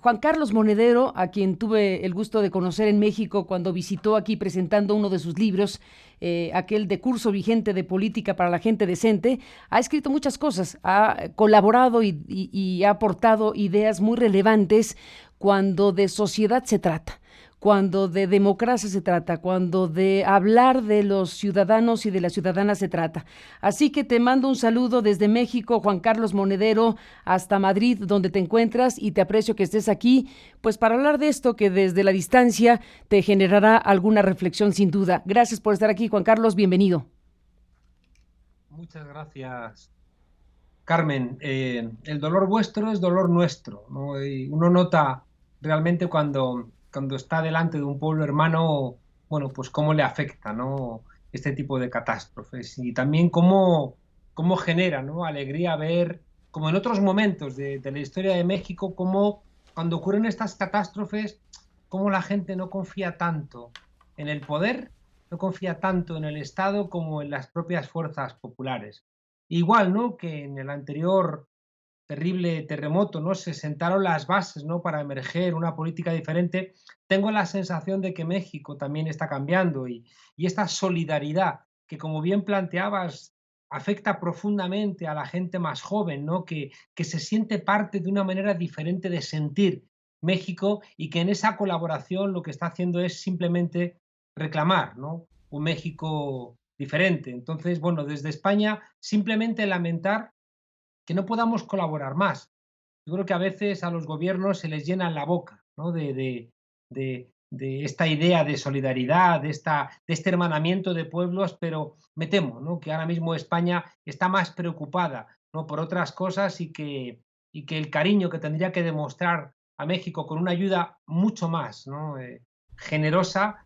Juan Carlos Monedero, a quien tuve el gusto de conocer en México cuando visitó aquí presentando uno de sus libros, aquel de curso vigente de política para la gente decente, ha escrito muchas cosas, ha colaborado y ha aportado ideas muy relevantes cuando de sociedad se trata, cuando de democracia se trata, cuando de hablar de los ciudadanos y de las ciudadanas se trata. Así que te mando un saludo desde México, Juan Carlos Monedero, hasta Madrid, donde te encuentras, y te aprecio que estés aquí, pues para hablar de esto que desde la distancia te generará alguna reflexión sin duda. Gracias por estar aquí, Juan Carlos, bienvenido. Muchas gracias, Carmen. El dolor vuestro es dolor nuestro, ¿no? Y uno nota realmente cuando está delante de un pueblo hermano, bueno, pues cómo le afecta, ¿no? Este tipo de catástrofes y también cómo genera, ¿no? Alegría ver, como en otros momentos de la historia de México, cómo cuando ocurren estas catástrofes, cómo la gente no confía tanto en el poder, no confía tanto en el Estado como en las propias fuerzas populares. Igual, ¿no? Que en el anterior terrible terremoto, ¿no? Se sentaron las bases, ¿no? Para emerger una política diferente. Tengo la sensación de que México también está cambiando y esta solidaridad que, como bien planteabas, afecta profundamente a la gente más joven, ¿no? Que se siente parte de una manera diferente de sentir México y que en esa colaboración lo que está haciendo es simplemente reclamar, ¿no? Un México diferente. Entonces, bueno, desde España simplemente lamentar que no podamos colaborar más. Yo creo que a veces a los gobiernos se les llena la boca, ¿no? De esta idea de solidaridad, de este hermanamiento de pueblos, pero me temo, ¿no? Que ahora mismo España está más preocupada, ¿no? Por otras cosas y que el cariño que tendría que demostrar a México con una ayuda mucho más, ¿no? Generosa,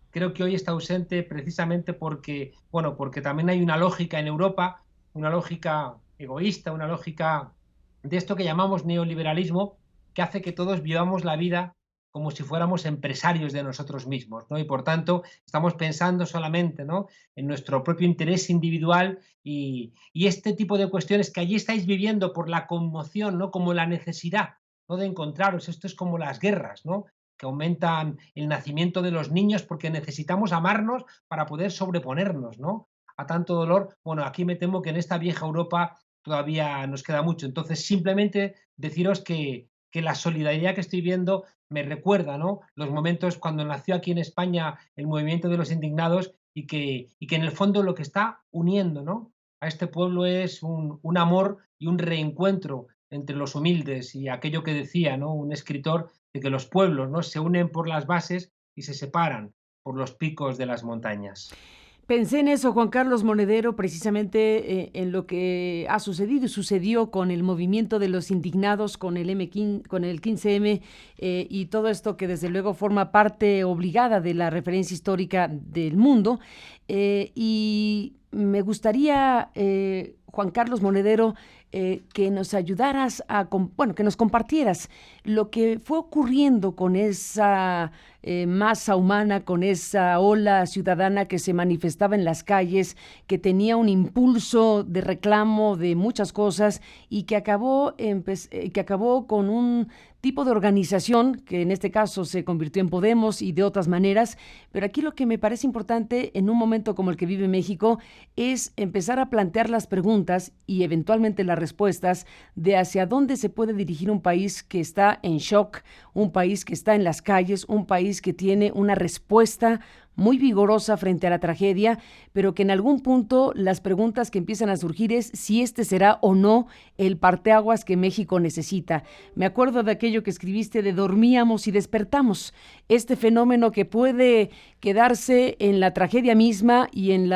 creo que hoy está ausente precisamente porque, bueno, porque también hay una lógica en Europa, una lógica egoísta, una lógica de esto que llamamos neoliberalismo, que hace que todos vivamos la vida como si fuéramos empresarios de nosotros mismos, ¿no? Y por tanto, estamos pensando solamente, ¿no? En nuestro propio interés individual y este tipo de cuestiones que allí estáis viviendo por la conmoción, ¿no? Como la necesidad, ¿no? De encontraros. Esto es como las guerras, ¿no? Que aumentan el nacimiento de los niños porque necesitamos amarnos para poder sobreponernos, ¿no? A tanto dolor. Bueno, aquí me temo que en esta vieja Europa todavía nos queda mucho. Entonces, simplemente deciros que la solidaridad que estoy viendo me recuerda, ¿no? Los momentos cuando nació aquí en España el movimiento de los indignados y que en el fondo lo que está uniendo, ¿no? A este pueblo es un amor y un reencuentro entre los humildes y aquello que decía, ¿no? Un escritor de que los pueblos, ¿no? Se unen por las bases y se separan por los picos de las montañas. Pensé en eso, Juan Carlos Monedero, precisamente en lo que ha sucedido y sucedió con el movimiento de los indignados, con el M15, con el 15M y todo esto que desde luego forma parte obligada de la referencia histórica del mundo. Y me gustaría, Juan Carlos Monedero, que nos ayudaras bueno, que nos compartieras lo que fue ocurriendo con esa masa humana, con esa ola ciudadana que se manifestaba en las calles, que tenía un impulso de reclamo de muchas cosas y que acabó con un tipo de organización que en este caso se convirtió en Podemos y de otras maneras, pero aquí lo que me parece importante en un momento como el que vive México es empezar a plantear las preguntas y eventualmente las respuestas de hacia dónde se puede dirigir un país que está en shock, un país que está en las calles, un país que tiene una respuesta muy vigorosa frente a la tragedia, pero que en algún punto las preguntas que empiezan a surgir es si este será o no el parteaguas que México necesita. Me acuerdo de aquello que escribiste de dormíamos y despertamos, este fenómeno que puede quedarse en la tragedia misma y en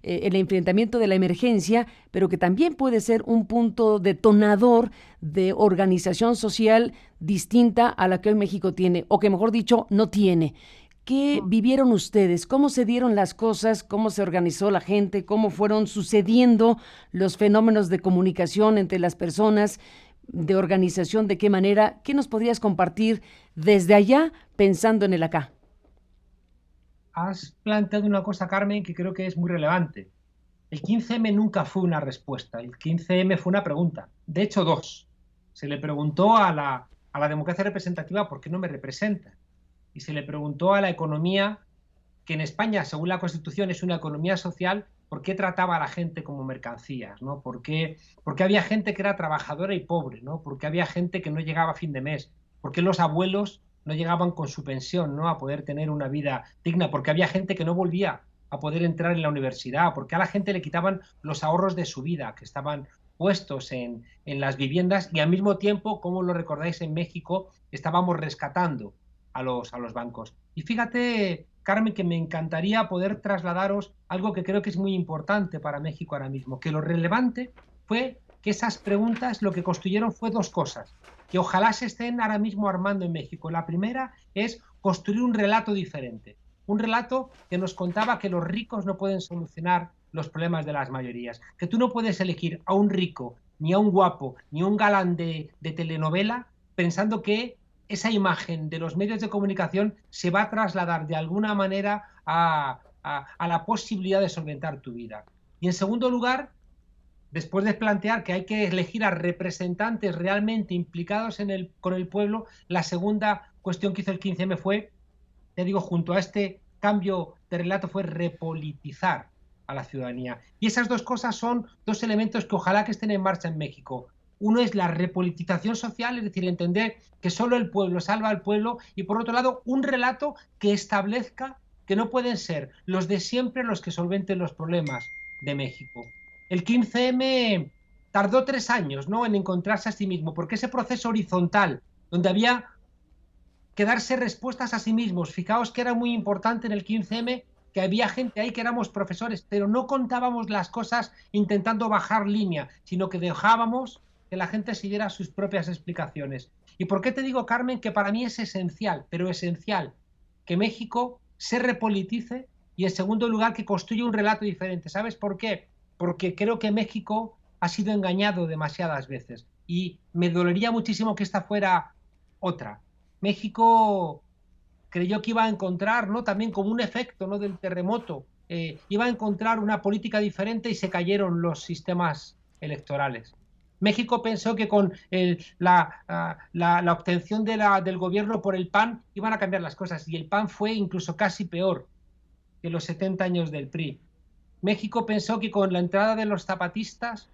el enfrentamiento de la emergencia, pero que también puede ser un punto detonador de organización social distinta a la que hoy México tiene, o que mejor dicho, no tiene. ¿Qué vivieron ustedes? ¿Cómo se dieron las cosas? ¿Cómo se organizó la gente? ¿Cómo fueron sucediendo los fenómenos de comunicación entre las personas, de organización? ¿De qué manera? ¿Qué nos podrías compartir desde allá pensando en el acá? Has planteado una cosa, Carmen, que creo que es muy relevante. El 15M nunca fue una respuesta, el 15M fue una pregunta. De hecho, dos. Se le preguntó a a la democracia representativa ¿por qué no me representa? Y se le preguntó a la economía, que en España, según la Constitución, es una economía social, ¿por qué trataba a la gente como mercancías? ¿No? ¿Por qué había gente que era trabajadora y pobre? ¿No? ¿Por qué había gente que no llegaba a fin de mes? ¿Por qué los abuelos no llegaban con su pensión, ¿no?, a poder tener una vida digna? ¿Por qué había gente que no volvía a poder entrar en la universidad? ¿Por qué a la gente le quitaban los ahorros de su vida que estaban puestos en las viviendas? Y al mismo tiempo, como lo recordáis, en México estábamos rescatando a los bancos. Y fíjate, Carmen, que me encantaría poder trasladaros algo que creo que es muy importante para México ahora mismo, que lo relevante fue que esas preguntas lo que construyeron fue dos cosas, que ojalá se estén ahora mismo armando en México. La primera es construir un relato diferente, un relato que nos contaba que los ricos no pueden solucionar los problemas de las mayorías, que tú no puedes elegir a un rico, ni a un guapo, ni a un galán de telenovela pensando que esa imagen de los medios de comunicación se va a trasladar de alguna manera a la posibilidad de solventar tu vida. Y en segundo lugar, después de plantear que hay que elegir a representantes realmente implicados con el pueblo, la segunda cuestión que hizo el 15M fue, te digo, junto a este cambio de relato, fue repolitizar a la ciudadanía. Y esas dos cosas son dos elementos que ojalá que estén en marcha en México. Uno es la repolitización social, es decir, entender que solo el pueblo salva al pueblo, y por otro lado, un relato que establezca que no pueden ser los de siempre los que solventen los problemas de México. El 15M tardó 3 años, ¿no?, en encontrarse a sí mismo, porque ese proceso horizontal, donde había que darse respuestas a sí mismos, fijaos que era muy importante en el 15M que había gente ahí que éramos profesores, pero no contábamos las cosas intentando bajar línea, sino que dejábamos que la gente siguiera sus propias explicaciones. ¿Y por qué te digo, Carmen, que para mí es esencial, pero esencial, que México se repolitice y, en segundo lugar, que construya un relato diferente? ¿Sabes por qué? Porque creo que México ha sido engañado demasiadas veces y me dolería muchísimo que esta fuera otra. México creyó que iba a encontrar, ¿no?, también como un efecto, ¿no?, del terremoto, iba a encontrar una política diferente y se cayeron los sistemas electorales. México pensó que con la obtención del gobierno por el PAN iban a cambiar las cosas, y el PAN fue incluso casi peor que los 70 años del PRI. México pensó que con la entrada de los zapatistas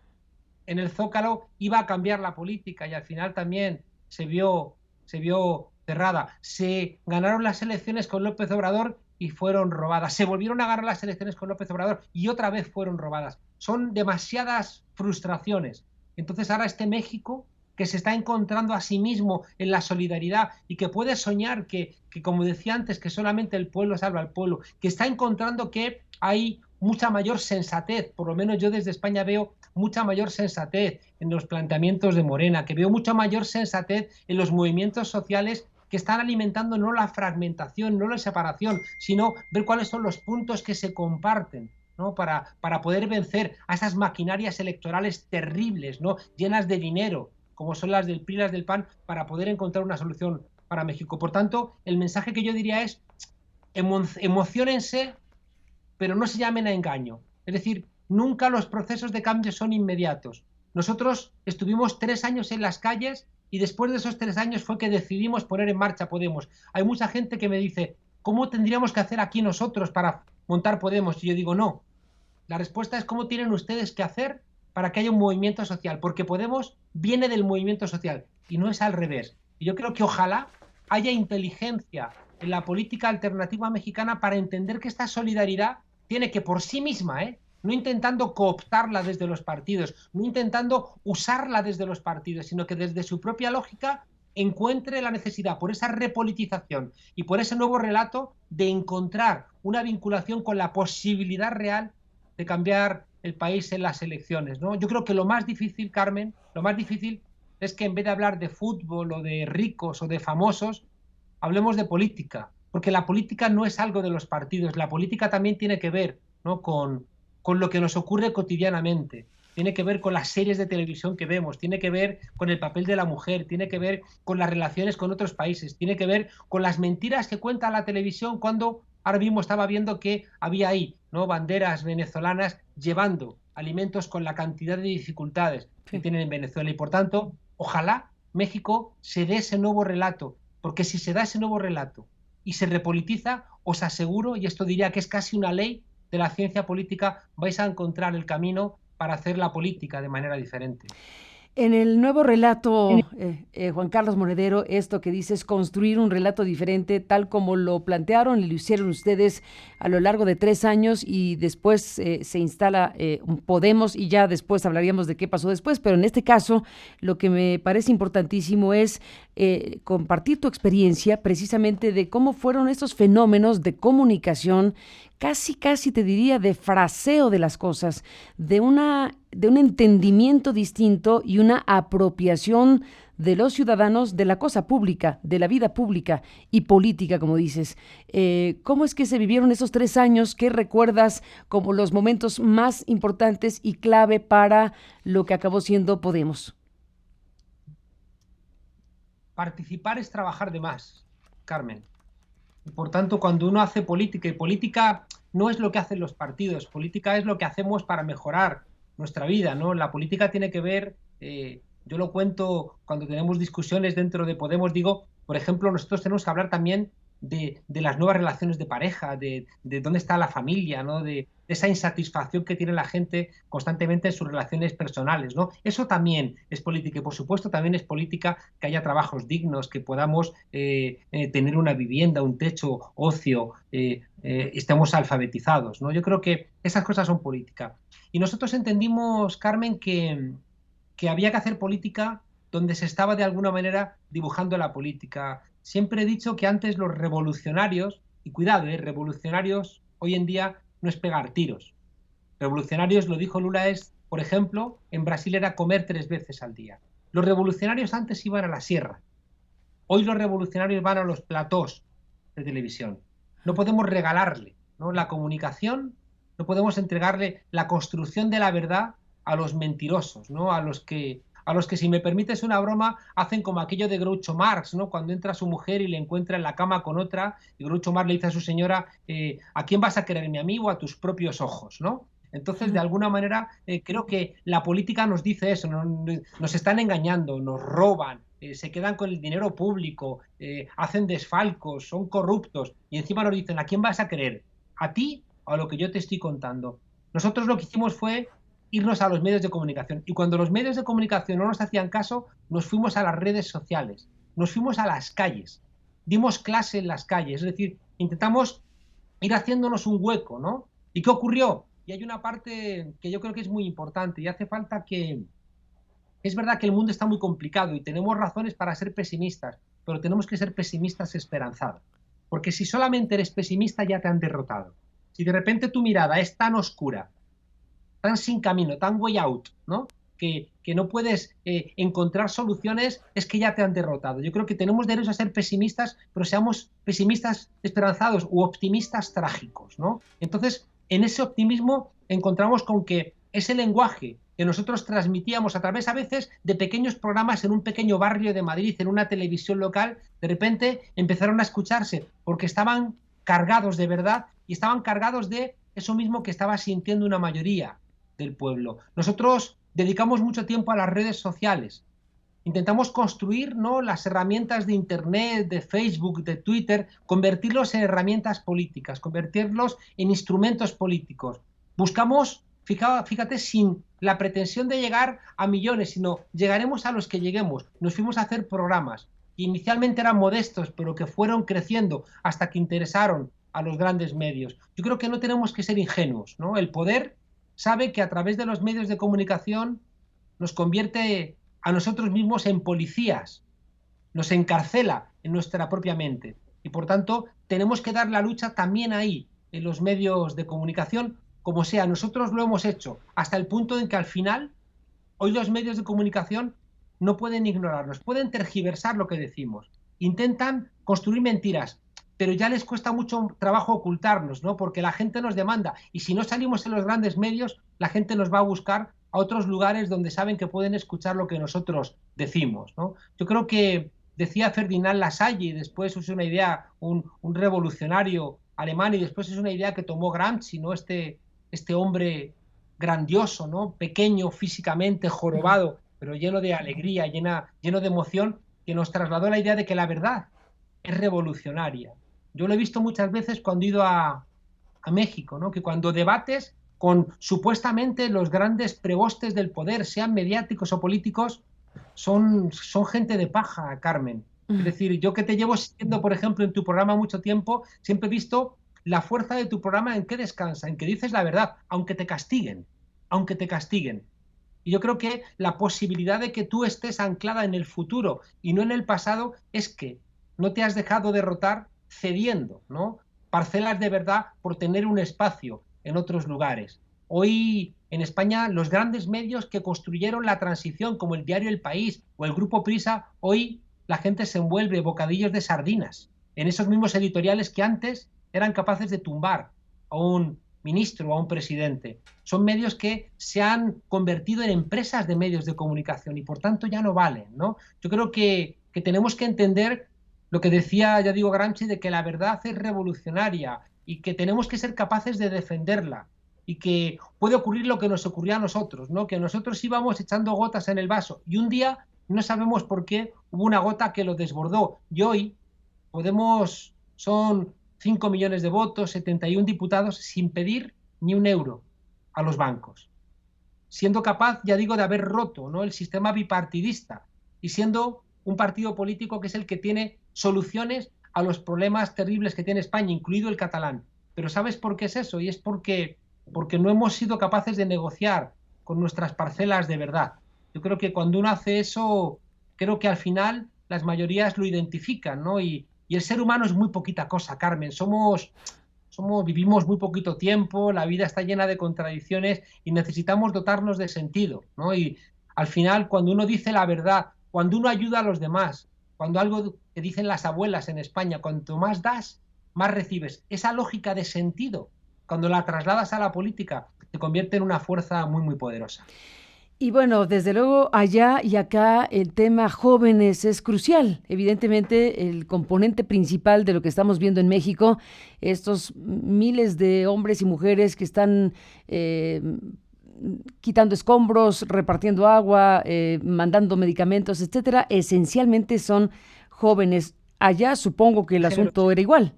en el Zócalo iba a cambiar la política, y al final también se vio cerrada. Se ganaron las elecciones con López Obrador y fueron robadas. Se volvieron a ganar las elecciones con López Obrador y otra vez fueron robadas. Son demasiadas frustraciones. Entonces ahora este México que se está encontrando a sí mismo en la solidaridad y que puede soñar que, como decía antes, que solamente el pueblo salva al pueblo, que está encontrando que hay mucha mayor sensatez, por lo menos yo desde España veo mucha mayor sensatez en los planteamientos de Morena, que veo mucha mayor sensatez en los movimientos sociales que están alimentando no la fragmentación, no la separación, sino ver cuáles son los puntos que se comparten, ¿no?, para poder vencer a esas maquinarias electorales terribles, ¿no?, llenas de dinero, como son las del PRI y las del PAN, para poder encontrar una solución para México. Por tanto, el mensaje que yo diría es: emociónense, pero no se llamen a engaño. Es decir, nunca los procesos de cambio son inmediatos. Nosotros estuvimos 3 años en las calles y después de esos 3 años fue que decidimos poner en marcha Podemos. Hay mucha gente que me dice, ¿cómo tendríamos que hacer aquí nosotros para montar Podemos? Y yo digo, no. La respuesta es cómo tienen ustedes que hacer para que haya un movimiento social, porque Podemos viene del movimiento social y no es al revés. Y yo creo que ojalá haya inteligencia en la política alternativa mexicana para entender que esta solidaridad tiene que por sí misma, no intentando cooptarla desde los partidos, no intentando usarla desde los partidos, sino que desde su propia lógica encuentre la necesidad, por esa repolitización y por ese nuevo relato, de encontrar una vinculación con la posibilidad real de cambiar el país en las elecciones, ¿no? Yo creo que lo más difícil, Carmen, lo más difícil es que en vez de hablar de fútbol o de ricos o de famosos, hablemos de política, porque la política no es algo de los partidos, la política también tiene que ver, ¿no?, con lo que nos ocurre cotidianamente, tiene que ver con las series de televisión que vemos, tiene que ver con el papel de la mujer, tiene que ver con las relaciones con otros países, tiene que ver con las mentiras que cuenta la televisión cuando ahora mismo estaba viendo que había ahí, ¿no?, banderas venezolanas llevando alimentos con la cantidad de dificultades que tienen en Venezuela. Y por tanto, ojalá México se dé ese nuevo relato, porque si se da ese nuevo relato y se repolitiza, os aseguro, y esto diría que es casi una ley de la ciencia política, vais a encontrar el camino para hacer la política de manera diferente. En el nuevo relato, Juan Carlos Monedero, esto que dices, construir un relato diferente, tal como lo plantearon y lo hicieron ustedes a lo largo de 3 años y después se instala Podemos y ya después hablaríamos de qué pasó después, pero en este caso lo que me parece importantísimo es compartir tu experiencia precisamente de cómo fueron estos fenómenos de comunicación, casi te diría de fraseo de las cosas, de un entendimiento distinto y una apropiación de los ciudadanos de la cosa pública, de la vida pública y política, como dices. ¿Cómo es que se vivieron esos 3 años? ¿Qué recuerdas como los momentos más importantes y clave para lo que acabó siendo Podemos? Participar es trabajar de más, Carmen. Y por tanto, cuando uno hace política, y política no es lo que hacen los partidos, política es lo que hacemos para mejorar nuestra vida, ¿no? La política tiene que ver, yo lo cuento cuando tenemos discusiones dentro de Podemos, digo, por ejemplo, nosotros tenemos que hablar también de las nuevas relaciones de pareja, de dónde está la familia, ¿no? De esa insatisfacción que tiene la gente constantemente en sus relaciones personales, ¿no? Eso también es política y, por supuesto, también es política que haya trabajos dignos, que podamos tener una vivienda, un techo, ocio, estemos alfabetizados, ¿no? Yo creo que esas cosas son política. Y nosotros entendimos, Carmen, que había que hacer política donde se estaba de alguna manera dibujando la política. Siempre he dicho que antes los revolucionarios, y cuidado, revolucionarios hoy en día no es pegar tiros. Revolucionarios, lo dijo Lula, es, por ejemplo, en Brasil era comer 3 veces al día. Los revolucionarios antes iban a la sierra. Hoy los revolucionarios van a los platós de televisión. No podemos regalarle, ¿no?, la comunicación, no podemos entregarle la construcción de la verdad a los mentirosos, ¿no? A los que, si me permites una broma, hacen como aquello de Groucho Marx, ¿no? Cuando entra su mujer y le encuentra en la cama con otra, y Groucho Marx le dice a su señora, ¿a quién vas a querer, mi amigo, a tus propios ojos, ¿no? Entonces, de alguna manera, creo que la política nos dice eso, nos están engañando, nos roban, se quedan con el dinero público, hacen desfalcos, son corruptos, y encima nos dicen, ¿a quién vas a querer? ¿A ti o a lo que yo te estoy contando? Nosotros lo que hicimos fue irnos a los medios de comunicación. Y cuando los medios de comunicación no nos hacían caso, nos fuimos a las redes sociales, nos fuimos a las calles, dimos clase en las calles, es decir, intentamos ir haciéndonos un hueco, ¿no? ¿Y qué ocurrió? Y hay una parte que yo creo que es muy importante y hace falta que... Es verdad que el mundo está muy complicado y tenemos razones para ser pesimistas, pero tenemos que ser pesimistas esperanzados. Porque si solamente eres pesimista ya te han derrotado. Si de repente tu mirada es tan oscura, tan sin camino, tan way out, ¿no? Que no puedes encontrar soluciones, es que ya te han derrotado. Yo creo que tenemos derecho a ser pesimistas, pero seamos pesimistas esperanzados u optimistas trágicos, ¿no? Entonces, en ese optimismo encontramos con que ese lenguaje que nosotros transmitíamos a través a veces de pequeños programas en un pequeño barrio de Madrid, en una televisión local, de repente empezaron a escucharse porque estaban cargados de verdad y estaban cargados de eso mismo que estaba sintiendo una mayoría del pueblo. Nosotros dedicamos mucho tiempo a las redes sociales. Intentamos construir, ¿no?, las herramientas de Internet, de Facebook, de Twitter, convertirlos en herramientas políticas, convertirlos en instrumentos políticos. Buscamos, fíjate, sin la pretensión de llegar a millones, sino llegaremos a los que lleguemos. Nos fuimos a hacer programas que inicialmente eran modestos, pero que fueron creciendo hasta que interesaron a los grandes medios. Yo creo que no tenemos que ser ingenuos, ¿no? El poder sabe que a través de los medios de comunicación nos convierte a nosotros mismos en policías, nos encarcela en nuestra propia mente. Y por tanto, tenemos que dar la lucha también ahí, en los medios de comunicación, como sea. Nosotros lo hemos hecho hasta el punto en que al final, hoy los medios de comunicación no pueden ignorarnos, pueden tergiversar lo que decimos, intentan construir mentiras, pero ya les cuesta mucho trabajo ocultarnos, ¿no? Porque la gente nos demanda, y si no salimos en los grandes medios, la gente nos va a buscar a otros lugares donde saben que pueden escuchar lo que nosotros decimos, ¿no? Yo creo que decía Ferdinand Lassalle, y después es una idea, un revolucionario alemán, y después es una idea que tomó Gramsci, ¿no? Este hombre grandioso, ¿no?, pequeño físicamente, jorobado, pero lleno de alegría, lleno de emoción, que nos trasladó la idea de que la verdad es revolucionaria. Yo lo he visto muchas veces cuando he ido a México, ¿no? Que cuando debates con supuestamente los grandes prebostes del poder, sean mediáticos o políticos, son gente de paja, Carmen. Es decir, yo que te llevo siguiendo, por ejemplo, en tu programa mucho tiempo, siempre he visto la fuerza de tu programa en qué descansa, en que dices la verdad, aunque te castiguen, aunque te castiguen. Y yo creo que la posibilidad de que tú estés anclada en el futuro y no en el pasado es que no te has dejado derrotar cediendo, ¿no? Parcelas de verdad por tener un espacio en otros lugares. Hoy en España los grandes medios que construyeron la transición, como el diario El País o el Grupo Prisa, hoy la gente se envuelve bocadillos de sardinas en esos mismos editoriales que antes eran capaces de tumbar a un ministro o a un presidente. Son medios que se han convertido en empresas de medios de comunicación y por tanto ya no valen, ¿no? Yo creo que tenemos que entender lo que decía, ya digo, Gramsci, de que la verdad es revolucionaria y que tenemos que ser capaces de defenderla y que puede ocurrir lo que nos ocurrió a nosotros, ¿no? Que nosotros íbamos echando gotas en el vaso y un día no sabemos por qué hubo una gota que lo desbordó y hoy son 5 millones de votos, 71 diputados, sin pedir ni un euro a los bancos, siendo capaz, ya digo, de haber roto, ¿no?, el sistema bipartidista y siendo un partido político que es el que tiene soluciones a los problemas terribles que tiene España, incluido el catalán. Pero ¿sabes por qué es eso? Y es porque no hemos sido capaces de negociar con nuestras parcelas de verdad. Yo creo que cuando uno hace eso, creo que al final las mayorías lo identifican, ¿no? Y el ser humano es muy poquita cosa, Carmen. Vivimos muy poquito tiempo, la vida está llena de contradicciones y necesitamos dotarnos de sentido, ¿no? Y al final, cuando uno dice la verdad, cuando uno ayuda a los demás, cuando algo que dicen las abuelas en España, cuanto más das, más recibes. Esa lógica de sentido, cuando la trasladas a la política, se convierte en una fuerza muy, muy poderosa. Y bueno, desde luego allá y acá el tema jóvenes es crucial. Evidentemente el componente principal de lo que estamos viendo en México, estos miles de hombres y mujeres que están quitando escombros, repartiendo agua, mandando medicamentos, etcétera, esencialmente son jóvenes. Allá supongo que el asunto era igual.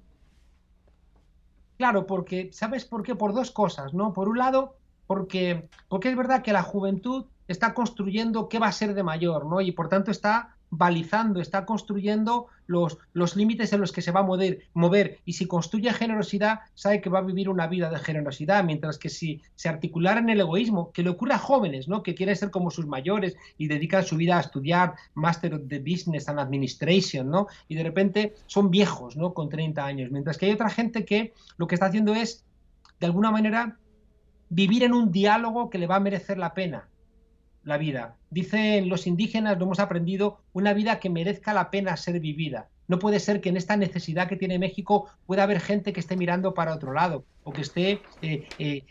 Claro, porque, ¿sabes por qué? Por dos cosas, ¿no? Por un lado, porque es verdad que la juventud está construyendo qué va a ser de mayor, ¿no? Y por tanto está balizando, está construyendo los límites en los que se va a mover. Y si construye generosidad, sabe que va a vivir una vida de generosidad, mientras que si se articulara en el egoísmo, que le ocurre a jóvenes, ¿no?, que quieren ser como sus mayores y dedican su vida a estudiar Master of the Business and Administration, ¿no? Y de repente son viejos, ¿no?, con 30 años, mientras que hay otra gente que lo que está haciendo es, de alguna manera, vivir en un diálogo que le va a merecer la pena la vida. Dicen los indígenas, lo hemos aprendido, una vida que merezca la pena ser vivida. No puede ser que en esta necesidad que tiene México pueda haber gente que esté mirando para otro lado o que esté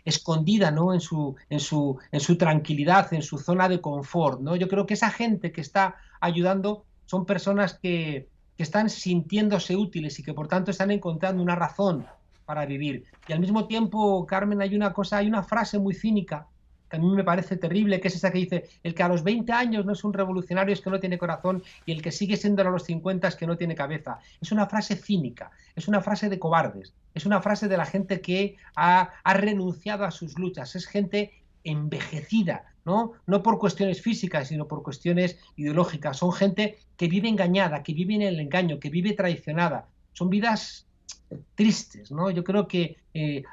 escondida, ¿no?, en su tranquilidad, en su zona de confort, ¿no? Yo creo que esa gente que está ayudando son personas que están sintiéndose útiles y que por tanto están encontrando una razón para vivir. Y al mismo tiempo, Carmen, hay una frase muy cínica que a mí me parece terrible, que es esa que dice: el que a los 20 años no es un revolucionario es que no tiene corazón, y el que sigue siendo a los 50 es que no tiene cabeza. Es una frase cínica, es una frase de cobardes, es una frase de la gente que ha renunciado a sus luchas, es gente envejecida, ¿no? No por cuestiones físicas, sino por cuestiones ideológicas. Son gente que vive engañada, que vive en el engaño, que vive traicionada. Son vidas tristes, ¿no? Yo creo que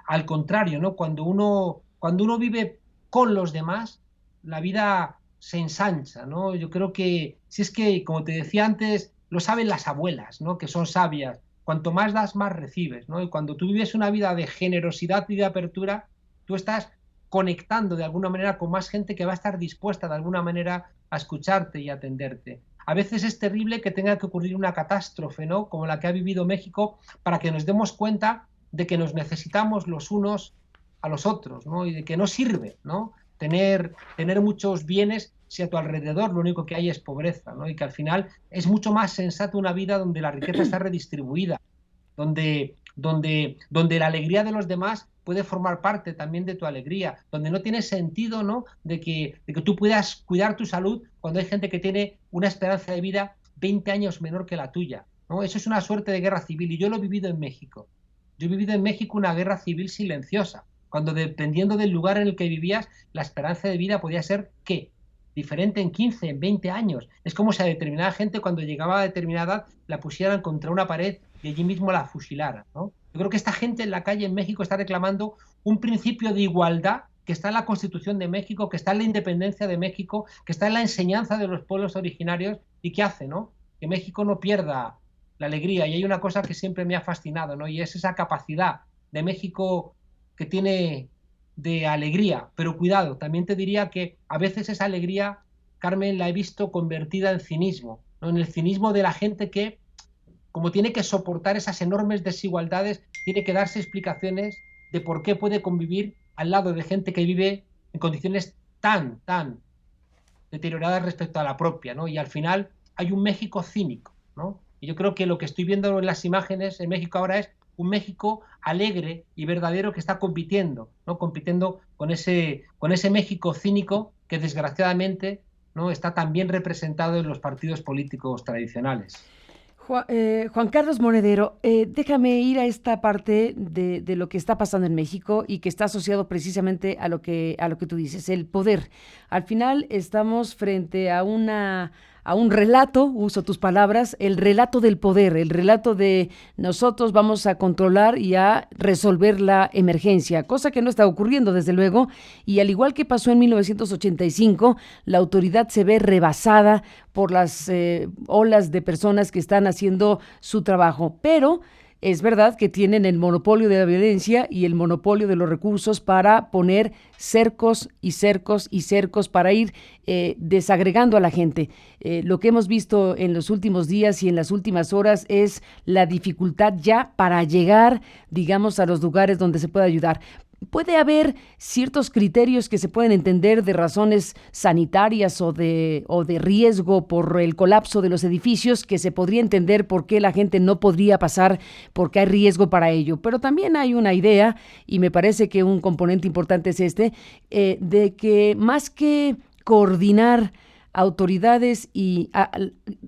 al contrario, ¿no?, cuando uno vive con los demás, la vida se ensancha, ¿no? Yo creo que, si es que, como te decía antes, lo saben las abuelas, ¿no?, que son sabias. Cuanto más das, más recibes, ¿no? Y cuando tú vives una vida de generosidad y de apertura, tú estás conectando de alguna manera con más gente que va a estar dispuesta de alguna manera a escucharte y a atenderte. A veces es terrible que tenga que ocurrir una catástrofe, ¿no?, como la que ha vivido México, para que nos demos cuenta de que nos necesitamos los unos a los otros, ¿no?, y de que no sirve, ¿no?, tener muchos bienes si a tu alrededor lo único que hay es pobreza, ¿no?, y que al final es mucho más sensato una vida donde la riqueza está redistribuida, donde la alegría de los demás puede formar parte también de tu alegría, donde no tiene sentido, ¿no?, de que tú puedas cuidar tu salud cuando hay gente que tiene una esperanza de vida 20 años menor que la tuya, ¿no? Eso es una suerte de guerra civil y yo lo he vivido en México. Yo he vivido en México una guerra civil silenciosa, cuando dependiendo del lugar en el que vivías, la esperanza de vida podía ser, ¿qué?, diferente en 15, en 20 años. Es como si a determinada gente, cuando llegaba a determinada edad, la pusieran contra una pared y allí mismo la fusilaran, ¿no? Yo creo que esta gente en la calle en México está reclamando un principio de igualdad que está en la Constitución de México, que está en la independencia de México, que está en la enseñanza de los pueblos originarios y que hace, ¿no?, que México no pierda la alegría. Y hay una cosa que siempre me ha fascinado, ¿no?, y es esa capacidad de México que tiene de alegría. Pero cuidado, también te diría que a veces esa alegría, Carmen, la he visto convertida en cinismo, ¿no?, en el cinismo de la gente que, como tiene que soportar esas enormes desigualdades, tiene que darse explicaciones de por qué puede convivir al lado de gente que vive en condiciones tan deterioradas respecto a la propia, ¿no? Y al final hay un México cínico, ¿no? Y yo creo que lo que estoy viendo en las imágenes en México ahora es un México alegre y verdadero que está compitiendo, ¿no? Compitiendo con ese México cínico que desgraciadamente, ¿no?, está también representado en los partidos políticos tradicionales. Juan Carlos Monedero, déjame ir a esta parte de lo que está pasando en México y que está asociado precisamente a lo que tú dices, el poder. Al final estamos frente a un relato, uso tus palabras, el relato del poder, el relato de nosotros vamos a controlar y a resolver la emergencia, cosa que no está ocurriendo desde luego, y al igual que pasó en 1985, la autoridad se ve rebasada por las olas de personas que están haciendo su trabajo, pero es verdad que tienen el monopolio de la violencia y el monopolio de los recursos para poner cercos y cercos y cercos para ir desagregando a la gente. Lo que hemos visto en los últimos días y en las últimas horas es la dificultad ya para llegar, digamos, a los lugares donde se puede ayudar. Puede haber ciertos criterios que se pueden entender de razones sanitarias o de riesgo por el colapso de los edificios, que se podría entender por qué la gente no podría pasar porque hay riesgo para ello. Pero también hay una idea, y me parece que un componente importante es de que más que coordinar autoridades y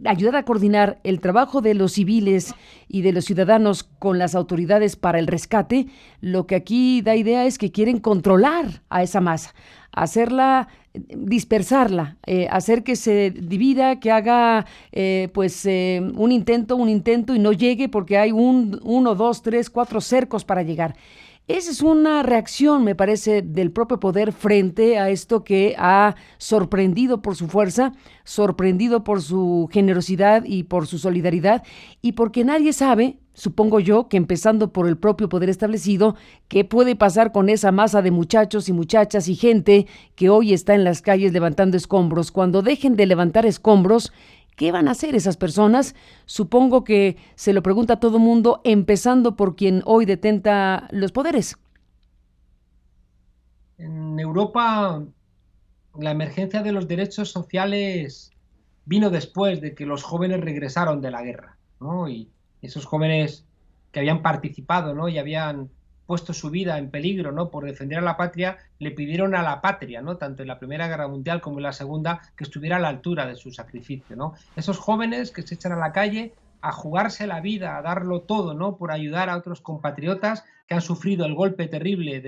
ayudar a coordinar el trabajo de los civiles y de los ciudadanos con las autoridades para el rescate, lo que aquí da idea es que quieren controlar a esa masa, hacerla, dispersarla, hacer que se divida, que haga un intento y no llegue porque hay uno, dos, tres, cuatro cercos para llegar. Esa es una reacción, me parece, del propio poder frente a esto que ha sorprendido por su fuerza, sorprendido por su generosidad y por su solidaridad, y porque nadie sabe, supongo yo, que empezando por el propio poder establecido, qué puede pasar con esa masa de muchachos y muchachas y gente que hoy está en las calles levantando escombros. Cuando dejen de levantar escombros, ¿qué van a hacer esas personas? Supongo que se lo pregunta a todo mundo, empezando por quien hoy detenta los poderes. En Europa, la emergencia de los derechos sociales vino después de que los jóvenes regresaron de la guerra, ¿no? Y esos jóvenes que habían participado, ¿no?, y habían puesto su vida en peligro, ¿no?, por defender a la patria, le pidieron a la patria, ¿no?, tanto en la Primera Guerra Mundial como en la Segunda, que estuviera a la altura de su sacrificio, ¿no? Esos jóvenes que se echan a la calle a jugarse la vida, a darlo todo, ¿no?, por ayudar a otros compatriotas que han sufrido el golpe terrible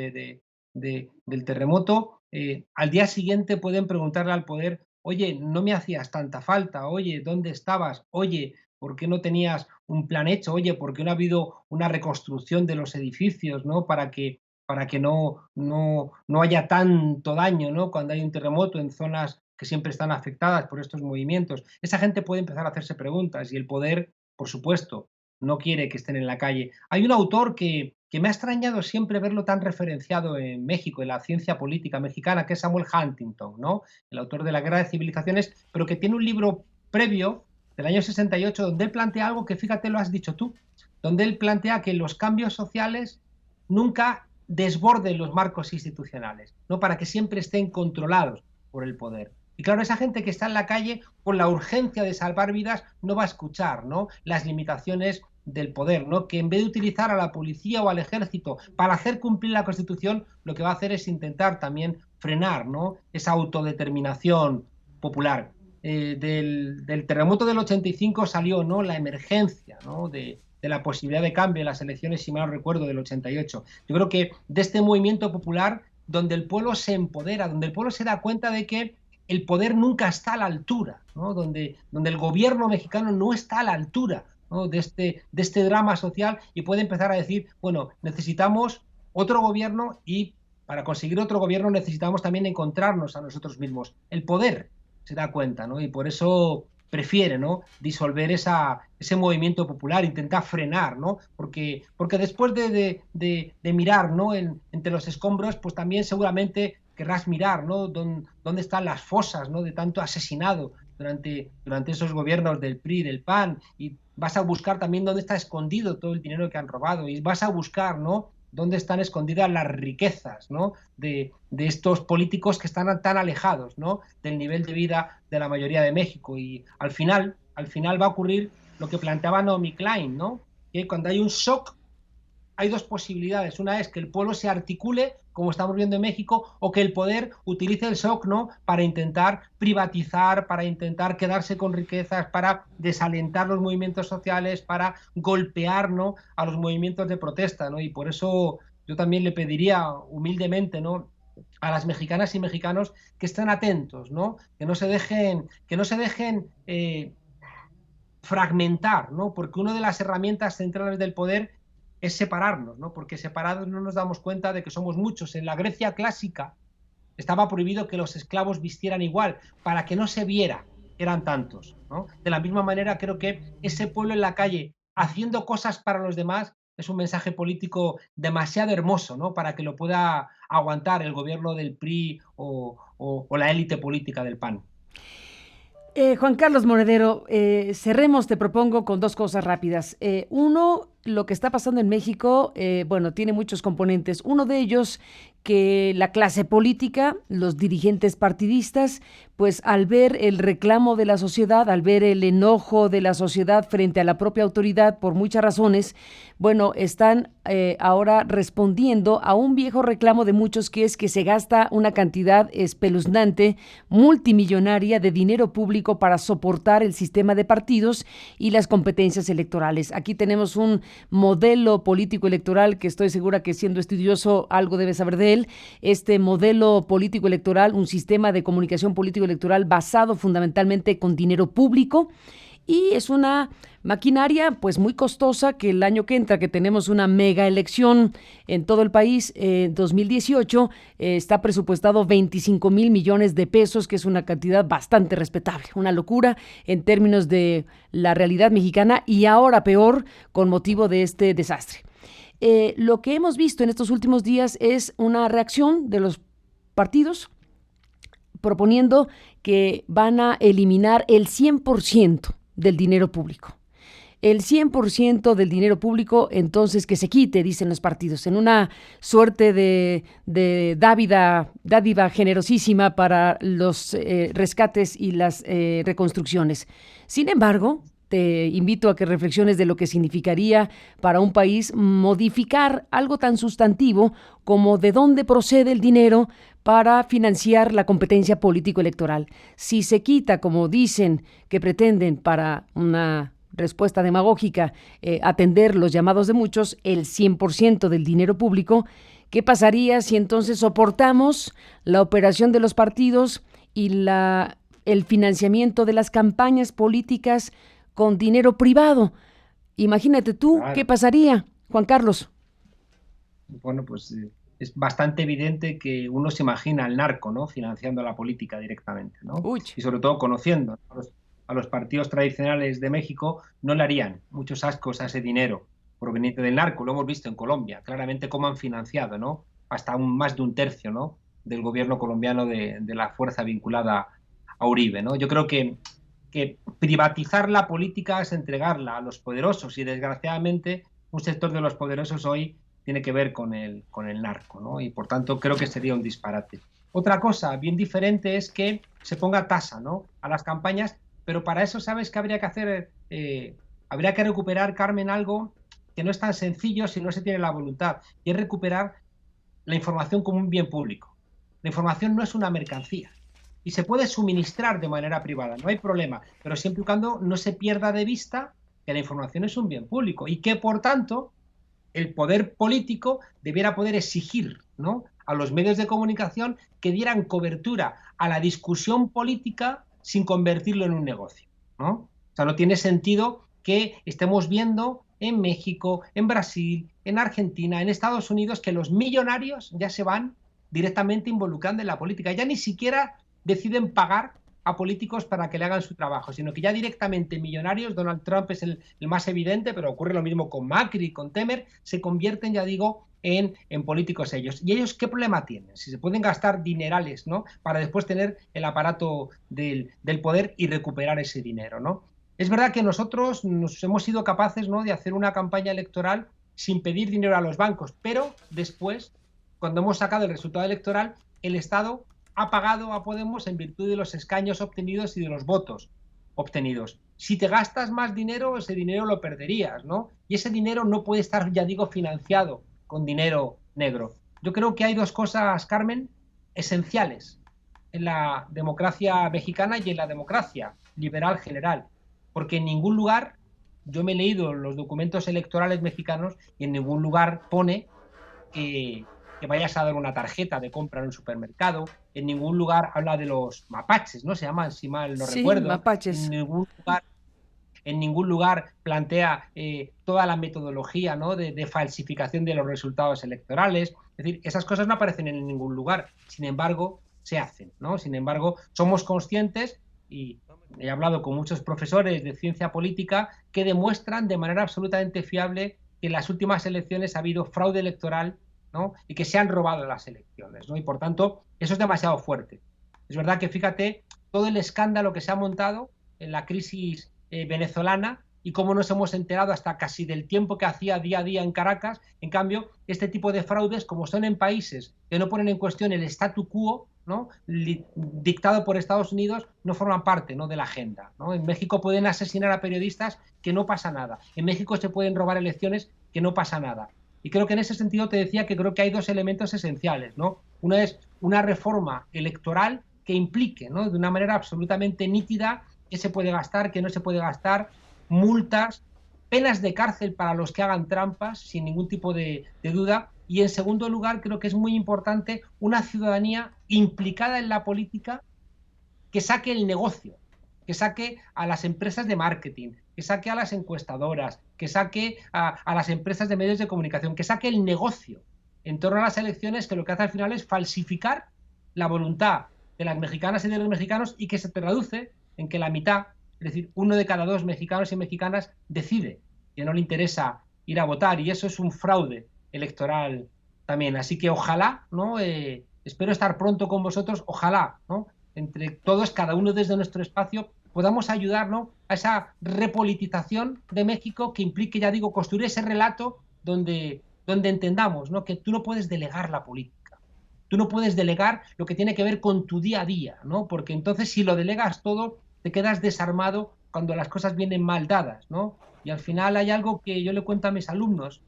del terremoto, al día siguiente pueden preguntarle al poder: oye, no me hacías tanta falta, oye, ¿dónde estabas? Oye, ¿por qué no tenías un plan hecho? Oye, ¿por qué no ha habido una reconstrucción de los edificios, ¿no?, para que no haya tanto daño, ¿no?, cuando hay un terremoto en zonas que siempre están afectadas por estos movimientos? Esa gente puede empezar a hacerse preguntas y el poder, por supuesto, no quiere que estén en la calle. Hay un autor que me ha extrañado siempre verlo tan referenciado en México, en la ciencia política mexicana, que es Samuel Huntington, ¿no?, el autor de La Guerra de Civilizaciones, pero que tiene un libro previo del año 68 donde él plantea algo que, fíjate, lo has dicho tú, donde él plantea que los cambios sociales nunca desborden los marcos institucionales, ¿no?, para que siempre estén controlados por el poder. Y claro, esa gente que está en la calle con la urgencia de salvar vidas no va a escuchar, ¿no?, las limitaciones del poder, ¿no? Que en vez de utilizar a la policía o al ejército para hacer cumplir la Constitución, lo que va a hacer es intentar también frenar, ¿no?, esa autodeterminación popular. Del terremoto del 85 salió, ¿no?, la emergencia, ¿no?, de la posibilidad de cambio en las elecciones, si mal no recuerdo, del 88. Yo creo que de este movimiento popular, donde el pueblo se empodera, donde el pueblo se da cuenta de que el poder nunca está a la altura, ¿no?, donde el gobierno mexicano no está a la altura, ¿no?, de este drama social, y puede empezar a decir, bueno, necesitamos otro gobierno, y para conseguir otro gobierno necesitamos también encontrarnos a nosotros mismos. El poder se da cuenta, ¿no?, y por eso prefiere, ¿no?, disolver ese movimiento popular, intenta frenar, ¿no?, porque después de mirar, ¿no?, entre los escombros, pues también seguramente querrás mirar, ¿no?, dónde están las fosas, ¿no?, de tanto asesinado durante esos gobiernos del PRI, del PAN, y vas a buscar también dónde está escondido todo el dinero que han robado, y vas a buscar, ¿no?, dónde están escondidas las riquezas, ¿no?, de estos políticos que están tan alejados, ¿no?, del nivel de vida de la mayoría de México. Y al final va a ocurrir lo que planteaba Naomi Klein, ¿no?, que cuando hay un shock hay dos posibilidades. Una es que el pueblo se articule, como estamos viendo en México, o que el poder utilice el shock, ¿no?, para intentar privatizar, para intentar quedarse con riquezas, para desalentar los movimientos sociales, para golpear, ¿no?, a los movimientos de protesta, ¿no? Y por eso yo también le pediría humildemente, ¿no?, a las mexicanas y mexicanos que estén atentos, ¿no?, que no se dejen fragmentar, ¿no?, porque una de las herramientas centrales del poder es separarnos, ¿no?, porque separados no nos damos cuenta de que somos muchos. En la Grecia clásica estaba prohibido que los esclavos vistieran igual, para que no se viera que eran tantos, ¿no? De la misma manera, creo que ese pueblo en la calle haciendo cosas para los demás es un mensaje político demasiado hermoso, ¿no?, para que lo pueda aguantar el gobierno del PRI o la élite política del PAN. Juan Carlos Monedero, cerremos, te propongo, con dos cosas rápidas. Uno, lo que está pasando en México, bueno, tiene muchos componentes. Uno de ellos, que la clase política, los dirigentes partidistas, pues al ver el reclamo de la sociedad, al ver el enojo de la sociedad frente a la propia autoridad por muchas razones, bueno, están ahora respondiendo a un viejo reclamo de muchos, que es que se gasta una cantidad espeluznante, multimillonaria, de dinero público para soportar el sistema de partidos y las competencias electorales. Aquí tenemos un modelo político electoral que estoy segura que, siendo estudioso, algo debes saber de él. Este modelo político electoral, un sistema de comunicación político electoral basado fundamentalmente con dinero público, y es una maquinaria pues muy costosa, que el año que entra, que tenemos una mega elección en todo el país, 2018, está presupuestado 25,000 millones de pesos, que es una cantidad bastante respetable, una locura en términos de la realidad mexicana, y ahora peor con motivo de este desastre. Lo que hemos visto en estos últimos días es una reacción de los partidos proponiendo que van a eliminar el 100% del dinero público. El 100% del dinero público, entonces, que se quite, dicen los partidos, en una suerte de dádiva generosísima para los rescates y las reconstrucciones. Sin embargo, te invito a que reflexiones de lo que significaría para un país modificar algo tan sustantivo como de dónde procede el dinero para financiar la competencia político-electoral. Si se quita, como dicen que pretenden, para una respuesta demagógica, atender los llamados de muchos, el 100% del dinero público, ¿qué pasaría si entonces soportamos la operación de los partidos y el financiamiento de las campañas políticas con dinero privado? Imagínate tú, claro. ¿Qué pasaría, Juan Carlos? Bueno, pues es bastante evidente que uno se imagina al narco, ¿no?, financiando la política directamente, ¿no? Uy. Y sobre todo conociendo a los partidos tradicionales de México, no le harían muchos ascos a ese dinero proveniente del narco. Lo hemos visto en Colombia, claramente cómo han financiado, ¿no?, hasta más de un tercio, ¿no?, del gobierno colombiano de la fuerza vinculada a Uribe, ¿no? Yo creo que privatizar la política es entregarla a los poderosos, y desgraciadamente un sector de los poderosos hoy tiene que ver con el narco, ¿no? Y por tanto creo que sería un disparate. Otra cosa bien diferente es que se ponga tasa, ¿no?, a las campañas, pero para eso, ¿sabes qué habría que hacer, habría que recuperar, Carmen, algo que no es tan sencillo si no se tiene la voluntad, y es recuperar la información como un bien público. La información no es una mercancía y se puede suministrar de manera privada, no hay problema, pero siempre y cuando no se pierda de vista que la información es un bien público y que, por tanto, el poder político debiera poder exigir, ¿no?, a los medios de comunicación que dieran cobertura a la discusión política sin convertirlo en un negocio, ¿no? O sea, no tiene sentido que estemos viendo en México, en Brasil, en Argentina, en Estados Unidos, que los millonarios ya se van directamente involucrando en la política. Ya ni siquiera deciden pagar a políticos para que le hagan su trabajo, sino que ya directamente millonarios, Donald Trump es el más evidente, pero ocurre lo mismo con Macri, con Temer, se convierten, ya digo, en políticos ellos. ¿Y ellos qué problema tienen? Si se pueden gastar dinerales, ¿no?, para después tener el aparato del poder y recuperar ese dinero, ¿no? Es verdad que nosotros nos hemos sido capaces, ¿no?, de hacer una campaña electoral sin pedir dinero a los bancos, pero después, cuando hemos sacado el resultado electoral, el Estado ha pagado a Podemos en virtud de los escaños obtenidos y de los votos obtenidos. Si te gastas más dinero, ese dinero lo perderías, ¿no? Y ese dinero no puede estar, ya digo, financiado con dinero negro. Yo creo que hay dos cosas, Carmen, esenciales en la democracia mexicana y en la democracia liberal general, porque en ningún lugar, yo me he leído los documentos electorales mexicanos y en ningún lugar pone que vayas a dar una tarjeta de compra en un supermercado, en ningún lugar habla de los mapaches, ¿no? Se llaman, si mal no Sí, recuerdo, mapaches. en ningún lugar plantea toda la metodología, ¿no?, de falsificación de los resultados electorales. Es decir, esas cosas no aparecen en ningún lugar, sin embargo, se hacen, ¿no? Sin embargo, somos conscientes, y he hablado con muchos profesores de ciencia política que demuestran de manera absolutamente fiable que en las últimas elecciones ha habido fraude electoral, ¿no?, y que se han robado las elecciones, ¿no? Y por tanto, eso es demasiado fuerte. Es verdad que, fíjate, todo el escándalo que se ha montado en la crisis venezolana y cómo nos hemos enterado hasta casi del tiempo que hacía día a día en Caracas. En cambio, este tipo de fraudes, como son en países que no ponen en cuestión el statu quo, ¿no?, dictado por Estados Unidos, no forman parte, ¿no?, de la agenda, ¿no? En México pueden asesinar a periodistas, que no pasa nada. En México se pueden robar elecciones, que no pasa nada. Y creo que en ese sentido te decía que creo que hay dos elementos esenciales, ¿no? Una es una reforma electoral que implique, ¿no?, de una manera absolutamente nítida qué se puede gastar, qué no se puede gastar, multas, penas de cárcel para los que hagan trampas, sin ningún tipo de duda. Y en segundo lugar, creo que es muy importante una ciudadanía implicada en la política que saque el negocio, que saque a las empresas de marketing, que saque a las encuestadoras, que saque a las empresas de medios de comunicación, que saque el negocio en torno a las elecciones, que lo que hace al final es falsificar la voluntad de las mexicanas y de los mexicanos, y que se traduce en que la mitad, es decir, 1 de cada 2 mexicanos y mexicanas decide que no le interesa ir a votar, y eso es un fraude electoral también. Así que ojalá, ¿no? Espero estar pronto con vosotros, ojalá, ¿no?, entre todos, cada uno desde nuestro espacio, podamos ayudar, ¿no?, a esa repolitización de México que implique, ya digo, construir ese relato donde entendamos, ¿no?, que tú no puedes delegar la política. Tú no puedes delegar lo que tiene que ver con tu día a día, ¿no? Porque entonces, si lo delegas todo, te quedas desarmado cuando las cosas vienen mal dadas, ¿no? Y al final hay algo que yo le cuento a mis alumnos: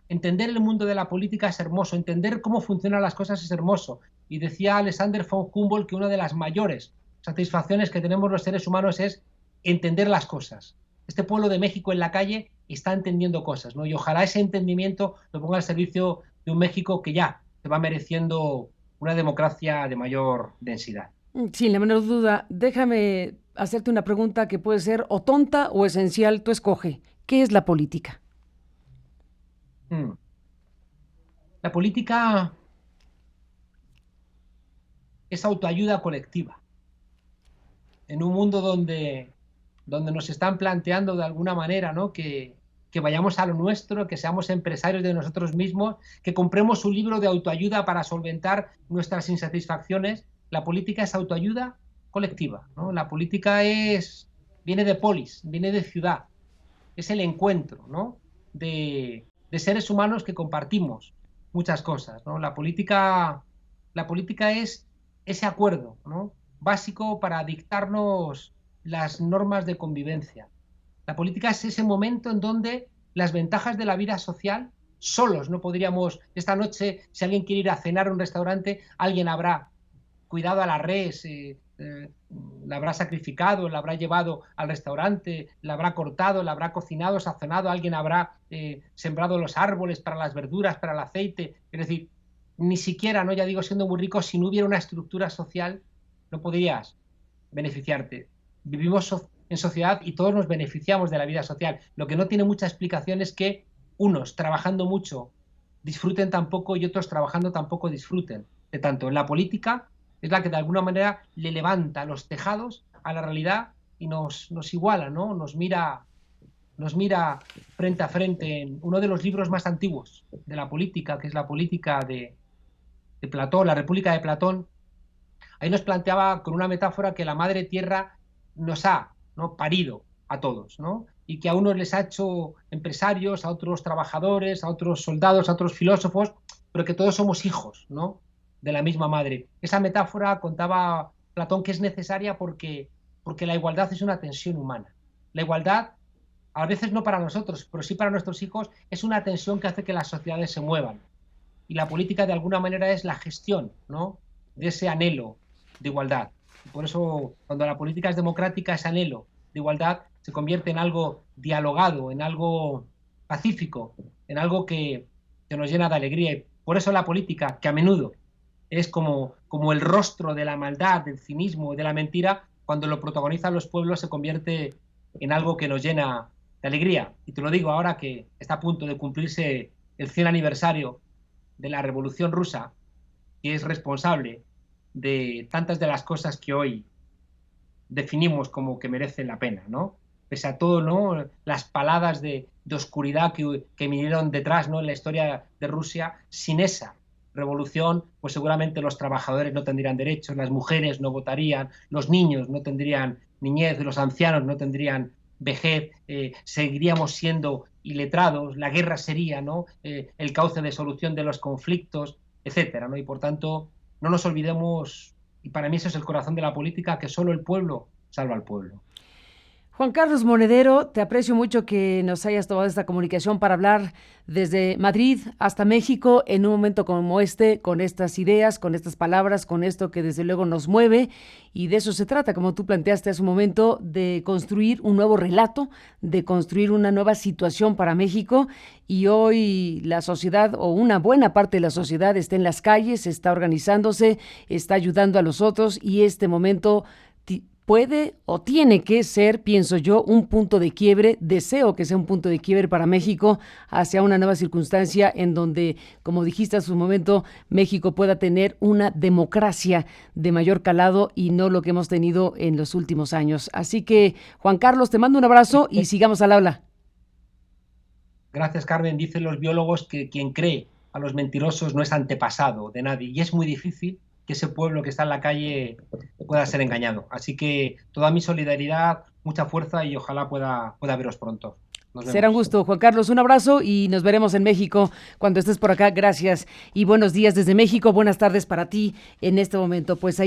entender el mundo de la política es hermoso, entender cómo funcionan las cosas es hermoso. Y decía Alexander von Humboldt que una de las mayores satisfacciones que tenemos los seres humanos es entender las cosas. Este pueblo de México en la calle está entendiendo cosas, ¿no? Y ojalá ese entendimiento lo ponga al servicio de un México que ya se va mereciendo una democracia de mayor densidad. Sin la menor duda, déjame hacerte una pregunta que puede ser o tonta o esencial, tú escoge. ¿Qué es la política? Mm. La política es autoayuda colectiva. En un mundo donde nos están planteando de alguna manera, ¿no?, que vayamos a lo nuestro, que seamos empresarios de nosotros mismos, que compremos un libro de autoayuda para solventar nuestras insatisfacciones, la política es autoayuda colectiva, ¿no? La política viene de polis, viene de ciudad, es el encuentro, ¿no?, de seres humanos que compartimos muchas cosas, ¿no? La política es ese acuerdo, ¿no?, básico para dictarnos las normas de convivencia. La política es ese momento en donde las ventajas de la vida social solos no podríamos. Esta noche, si alguien quiere ir a cenar a un restaurante, alguien habrá cuidado a la res, la habrá sacrificado, la habrá llevado al restaurante, la habrá cortado, la habrá cocinado, sazonado, alguien habrá sembrado los árboles para las verduras, para el aceite. Es decir, ni siquiera, no ya digo siendo muy rico, si no hubiera una estructura social, no podrías beneficiarte. Vivimos en sociedad y todos nos beneficiamos de la vida social. Lo que no tiene mucha explicación es que unos trabajando mucho disfruten tan poco y otros trabajando tan poco disfruten de tanto. En la política es la que de alguna manera le levanta los tejados a la realidad y nos iguala, ¿no? Nos mira frente a frente. En uno de los libros más antiguos de la política, que es la política de Platón, la República de Platón, ahí nos planteaba con una metáfora que la madre tierra nos ha, ¿no?, parido a todos, ¿no? Y que a unos les ha hecho empresarios, a otros trabajadores, a otros soldados, a otros filósofos, pero que todos somos hijos, ¿no?, de la misma madre. Esa metáfora contaba Platón que es necesaria porque la igualdad es una tensión humana. La igualdad, a veces no para nosotros, pero sí para nuestros hijos, es una tensión que hace que las sociedades se muevan. Y la política de alguna manera es la gestión, ¿no?, de ese anhelo de igualdad. Por eso, cuando la política es democrática, ese anhelo de igualdad se convierte en algo dialogado, en algo pacífico, en algo que nos llena de alegría. Y por eso la política, que a menudo es como el rostro de la maldad, del cinismo, de la mentira, cuando lo protagonizan los pueblos se convierte en algo que nos llena de alegría. Y te lo digo ahora que está a punto de cumplirse el 100 aniversario de la Revolución Rusa, que es responsable de tantas de las cosas que hoy definimos como que merecen la pena, ¿no? Pese a todo, ¿no?, las paladas de oscuridad que vinieron detrás, ¿no?, en la historia de Rusia, sin esa revolución, pues seguramente los trabajadores no tendrían derechos, las mujeres no votarían, los niños no tendrían niñez, los ancianos no tendrían vejez, seguiríamos siendo iletrados, la guerra sería, ¿no?, el cauce de solución de los conflictos, etcétera, ¿no? Y por tanto, no nos olvidemos, y para mí eso es el corazón de la política, que solo el pueblo salva al pueblo. Juan Carlos Monedero, te aprecio mucho que nos hayas tomado esta comunicación para hablar desde Madrid hasta México en un momento como este, con estas ideas, con estas palabras, con esto que desde luego nos mueve, y de eso se trata, como tú planteaste hace un momento, de construir un nuevo relato, de construir una nueva situación para México, y hoy la sociedad, o una buena parte de la sociedad, está en las calles, está organizándose, está ayudando a los otros, y este momento puede o tiene que ser, pienso yo, un punto de quiebre. Deseo que sea un punto de quiebre para México hacia una nueva circunstancia en donde, como dijiste hace un momento, México pueda tener una democracia de mayor calado y no lo que hemos tenido en los últimos años. Así que, Juan Carlos, te mando un abrazo y sigamos al habla. Gracias, Carmen. Dicen los biólogos que quien cree a los mentirosos no es antepasado de nadie, y es muy difícil que ese pueblo que está en la calle pueda ser engañado. Así que toda mi solidaridad, mucha fuerza, y ojalá pueda veros pronto. Será un gusto, Juan Carlos. Un abrazo y nos veremos en México cuando estés por acá. Gracias y buenos días desde México. Buenas tardes para ti en este momento. Pues ahí